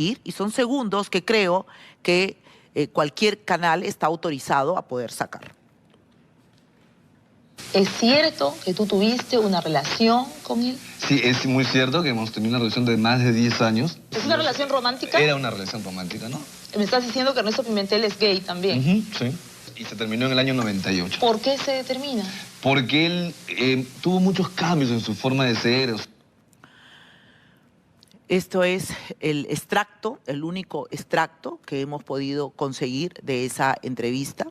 y son segundos que creo que cualquier canal está autorizado a poder sacar. ¿Es cierto que tú tuviste una relación con él? Sí, es muy cierto que hemos tenido una relación de más de 10 años. ¿Es una relación romántica? Era una relación romántica, ¿no? Me estás diciendo que Ernesto Pimentel es gay también. Sí. Y se terminó en el año 98. ¿Por qué se determina? Porque él tuvo muchos cambios en su forma de ser. Esto es el extracto, el único extracto que hemos podido conseguir de esa entrevista.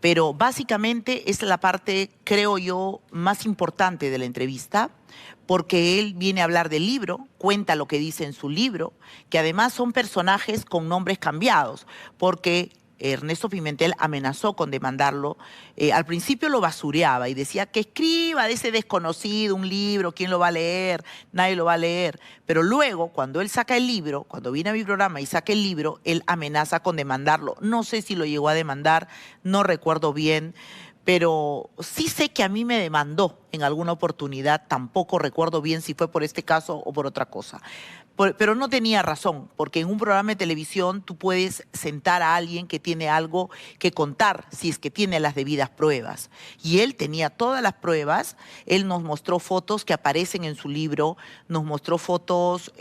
Pero básicamente es la parte, creo yo, más importante de la entrevista, porque él viene a hablar del libro, cuenta lo que dice en su libro, que además son personajes con nombres cambiados, porque Ernesto Pimentel amenazó con demandarlo. Al principio lo basureaba y decía que escriba de ese desconocido un libro, ¿quién lo va a leer? Nadie lo va a leer. Pero luego, cuando él saca el libro, cuando viene a mi programa y saca el libro, él amenaza con demandarlo. No sé si lo llegó a demandar, no recuerdo bien, pero sí sé que a mí me demandó en alguna oportunidad, tampoco recuerdo bien si fue por este caso o por otra cosa. Pero no tenía razón, porque en un programa de televisión tú puedes sentar a alguien que tiene algo que contar, si es que tiene las debidas pruebas. Y él tenía todas las pruebas, él nos mostró fotos que aparecen en su libro, nos mostró fotos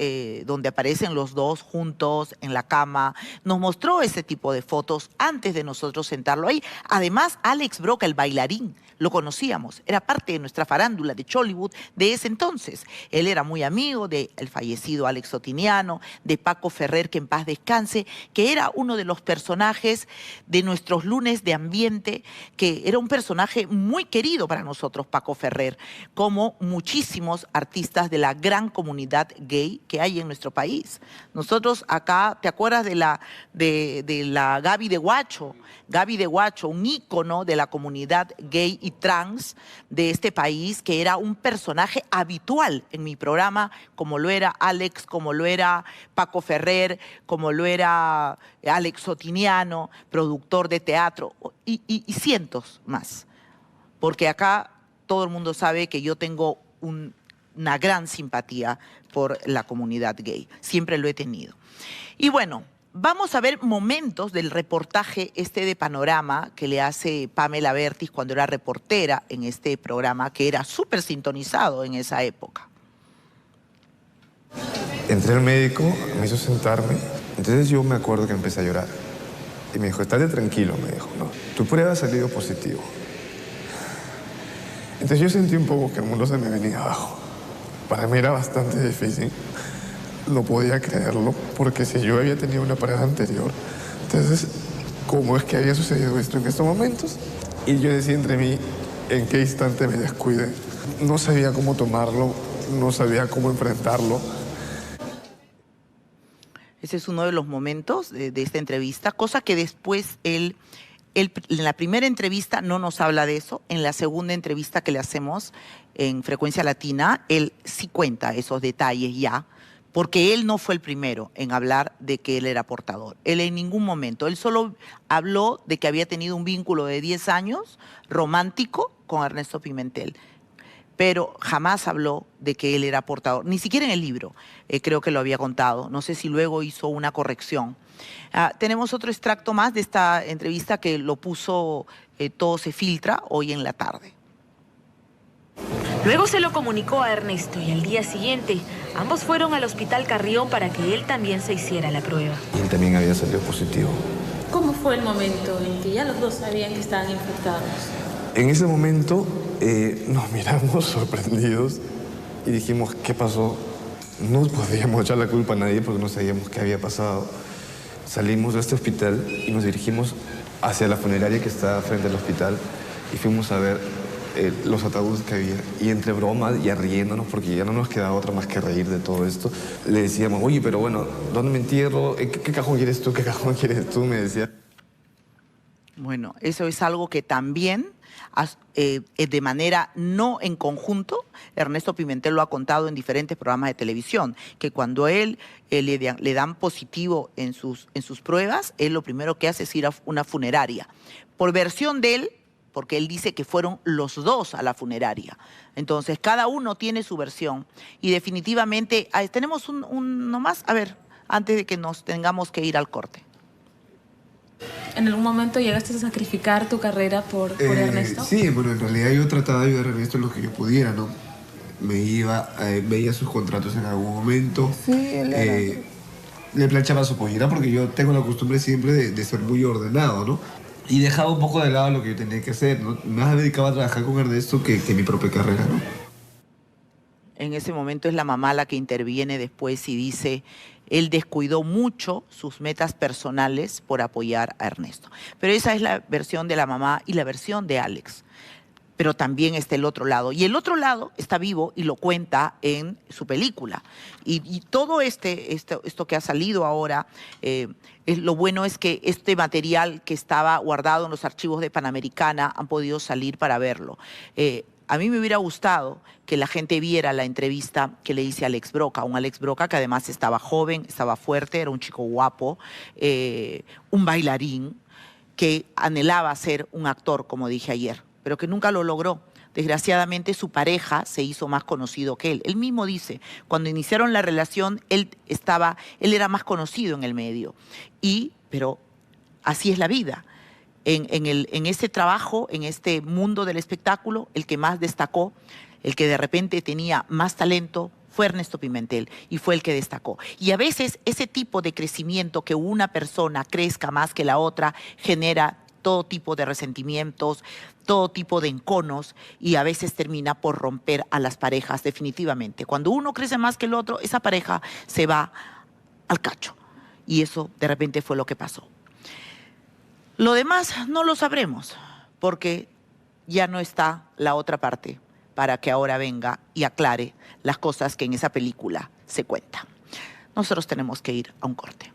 donde aparecen los dos juntos en la cama, nos mostró ese tipo de fotos antes de nosotros sentarlo ahí. Además, Alex Broca, el bailarín, lo conocíamos, era parte de nuestra farándula de Chollywood de ese entonces. Él era muy amigo del fallecido Alex Otiniano, de Paco Ferrer, que en paz descanse, que era uno de los personajes de nuestros lunes de ambiente, que era un personaje muy querido para nosotros, Paco Ferrer, como muchísimos artistas de la gran comunidad gay que hay en nuestro país. Nosotros acá, ¿te acuerdas de la Gaby de Guacho? Gaby de Guacho, un ícono de la comunidad gay y trans de este país, que era un personaje habitual en mi programa, como lo era Alex, como lo era Paco Ferrer, como lo era Alex Otiniano, productor de teatro, y cientos más. Porque acá todo el mundo sabe que yo tengo una gran simpatía por la comunidad gay, siempre lo he tenido. Y bueno, vamos a ver momentos del reportaje de Panorama que le hace Pamela Bertis cuando era reportera en este programa, que era súper sintonizado en esa época. Entré al médico, me hizo sentarme, entonces yo me acuerdo que empecé a llorar. Y me dijo, estate tranquilo, me dijo, no, tu prueba ha salido positivo. Entonces yo sentí un poco que el mundo se me venía abajo. Para mí era bastante difícil. No podía creerlo, porque si yo había tenido una pareja anterior, entonces, ¿cómo es que había sucedido esto en estos momentos? Y yo decía entre mí, ¿en qué instante me descuide? No sabía cómo tomarlo, no sabía cómo enfrentarlo. Ese es uno de los momentos de esta entrevista, cosa que después él en la primera entrevista no nos habla de eso, en la segunda entrevista que le hacemos en Frecuencia Latina, él sí cuenta esos detalles ya, porque él no fue el primero en hablar de que él era portador. Él en ningún momento, él solo habló de que había tenido un vínculo de 10 años romántico con Ernesto Pimentel, pero jamás habló de que él era portador, ni siquiera en el libro, creo que lo había contado. No sé si luego hizo una corrección. Tenemos otro extracto más de esta entrevista que lo puso Todo se filtra hoy en la tarde. Luego se lo comunicó a Ernesto y al día siguiente ambos fueron al Hospital Carrión para que él también se hiciera la prueba. Y él también había salido positivo. ¿Cómo fue el momento en que ya los dos sabían que estaban infectados? En ese momento nos miramos sorprendidos y dijimos, ¿qué pasó? No podíamos echar la culpa a nadie porque no sabíamos qué había pasado. Salimos de este hospital y nos dirigimos hacia la funeraria que está frente al hospital y fuimos a ver los ataúdes que había. Y entre bromas y riéndonos, porque ya no nos quedaba otra más que reír de todo esto, le decíamos, oye, pero bueno, ¿dónde me entierro? ¿Qué cajón quieres tú? ¿Qué cajón quieres tú? Me decía. Bueno, eso es algo que también, de manera no en conjunto, Ernesto Pimentel lo ha contado en diferentes programas de televisión, que cuando él le dan positivo en sus pruebas, él lo primero que hace es ir a una funeraria. Por versión de él, porque él dice que fueron los dos a la funeraria. Entonces, cada uno tiene su versión. Y definitivamente, tenemos un nomás, a ver, antes de que nos tengamos que ir al corte. ¿En algún momento llegaste a sacrificar tu carrera por Ernesto? Sí, bueno, en realidad yo trataba de ayudar a Ernesto en lo que yo pudiera, ¿no? Me iba, veía sus contratos en algún momento. Sí, él era... Le planchaba su pollera porque yo tengo la costumbre siempre de ser muy ordenado, ¿no? Y dejaba un poco de lado lo que yo tenía que hacer, ¿no? Más me dedicaba a trabajar con Ernesto que mi propia carrera, ¿no? En ese momento es la mamá la que interviene después y dice, él descuidó mucho sus metas personales por apoyar a Ernesto. Pero esa es la versión de la mamá y la versión de Alex. Pero también está el otro lado. Y el otro lado está vivo y lo cuenta en su película. Y todo esto que ha salido ahora, lo bueno es que este material que estaba guardado en los archivos de Panamericana han podido salir para verlo. A mí me hubiera gustado que la gente viera la entrevista que le hice a Alex Broca, un Alex Broca que además estaba joven, estaba fuerte, era un chico guapo, un bailarín que anhelaba ser un actor, como dije ayer, pero que nunca lo logró. Desgraciadamente su pareja se hizo más conocido que él. Él mismo dice, cuando iniciaron la relación, él era más conocido en el medio. Pero así es la vida. En este trabajo, en este mundo del espectáculo, el que más destacó, el que de repente tenía más talento, fue Ernesto Pimentel y fue el que destacó. Y a veces ese tipo de crecimiento, que una persona crezca más que la otra, genera todo tipo de resentimientos, todo tipo de enconos y a veces termina por romper a las parejas definitivamente. Cuando uno crece más que el otro, esa pareja se va al cacho. Y eso de repente fue lo que pasó. Lo demás no lo sabremos, porque ya no está la otra parte para que ahora venga y aclare las cosas que en esa película se cuentan. Nosotros tenemos que ir a un corte.